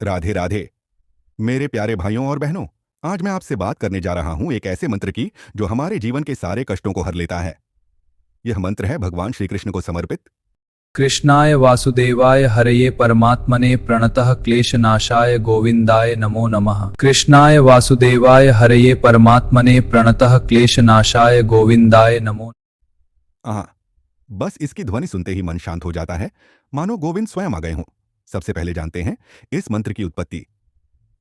राधे राधे। मेरे प्यारे भाइयों और बहनों, आज मैं आपसे बात करने जा रहा हूं एक ऐसे मंत्र की जो हमारे जीवन के सारे कष्टों को हर लेता है। यह मंत्र है भगवान श्री कृष्ण को समर्पित। कृष्णाय वासुदेवाय हरये परमात्मने प्रणतः क्लेशनाशाय गोविंदाय नमो नमः। कृष्णाय वासुदेवाय हरये परमात्मने प्रणतः क्लेशनाशाय गोविंदाय नमो। आह, बस इसकी ध्वनि सुनते ही मन शांत हो जाता है, मानो गोविंद स्वयं आ गए हों। सबसे पहले जानते हैं इस मंत्र की उत्पत्ति।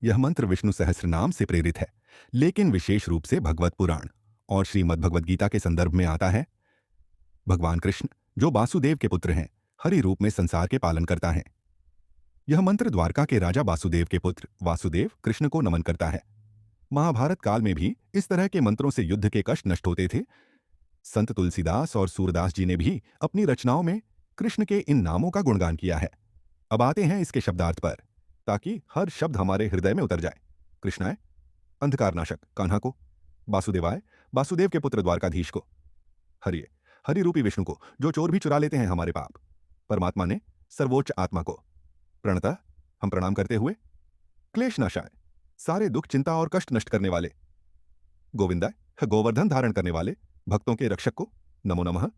यह मंत्र विष्णु सहस्त्र नाम से प्रेरित है, लेकिन विशेष रूप से भगवत पुराण और श्रीमद् भगवद गीता के संदर्भ में आता है। भगवान कृष्ण, जो वासुदेव के पुत्र हैं, हरि रूप में संसार के पालन करता है। यह मंत्र द्वारका के राजा वासुदेव के पुत्र वासुदेव कृष्ण को नमन करता है। महाभारत काल में भी इस तरह के मंत्रों से युद्ध के कष्ट नष्ट होते थे। संत तुलसीदास और सूरदास जी ने भी अपनी रचनाओं में कृष्ण के इन नामों का गुणगान किया है। अब आते हैं इसके शब्दार्थ पर, ताकि हर शब्द हमारे हृदय में उतर जाए। कृष्णाय, अंधकारनाशक कान्हा को। वासुदेवाय, वासुदेव के पुत्र द्वारकाधीश को। हरिये, हरि रूपी विष्णु को, जो चोर भी चुरा लेते हैं हमारे पाप। परमात्मा ने, सर्वोच्च आत्मा को। प्रणतः, हम प्रणाम करते हुए। क्लेशनाशाय, सारे दुख चिंता और कष्ट नष्ट करने वाले। गोविंदाय, गोवर्धन धारण करने वाले, भक्तों के रक्षक को। नमो नमः,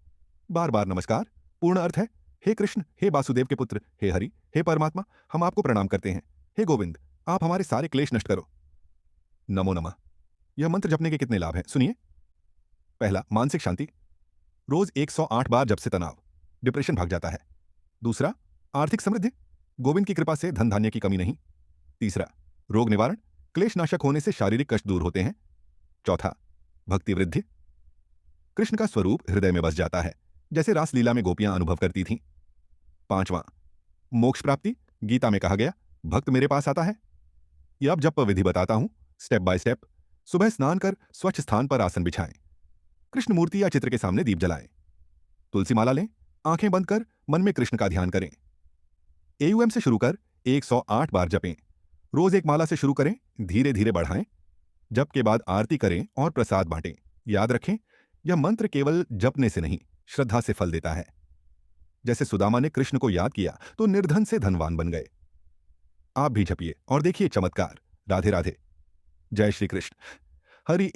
बार बार नमस्कार। पूर्ण अर्थ है, हे कृष्ण, हे वासुदेव के पुत्र, हे हरि, हे परमात्मा, हम आपको प्रणाम करते हैं। हे गोविंद, आप हमारे सारे क्लेश नष्ट करो। नमो नमः। यह मंत्र जपने के कितने लाभ हैं, सुनिए। पहला, मानसिक शांति। रोज 108 बार जप से तनाव, डिप्रेशन भाग जाता है। दूसरा, आर्थिक समृद्धि। गोविंद की कृपा से धन धान्य की कमी नहीं। तीसरा, रोग निवारण। क्लेशनाशक होने से शारीरिक कष्ट दूर होते हैं। चौथा, भक्ति वृद्धि। कृष्ण का स्वरूप हृदय में बस जाता है, जैसे रासलीला में गोपियां अनुभव करती थीं। पांचवां, मोक्ष प्राप्ति। गीता में कहा गया, भक्त मेरे पास आता है। यह अब जप विधि बताता हूं, स्टेप बाय स्टेप। सुबह स्नान कर स्वच्छ स्थान पर आसन बिछाएं। कृष्ण मूर्ति या चित्र के सामने दीप जलाएं। तुलसी माला लें, आंखें बंद कर मन में कृष्ण का ध्यान करें। एयूएम से शुरू कर 108 बार जपें। रोज एक माला से शुरू करें, धीरे धीरे बढ़ाएं। जप के बाद आरती करें और प्रसाद बांटें। याद रखें, यह मंत्र केवल जपने से नहीं, श्रद्धा से फल देता है। जैसे सुदामा ने कृष्ण को याद किया तो निर्धन से धनवान बन गए। आप भी जपिए और देखिए चमत्कार। राधे राधे। जय श्री कृष्ण। हरि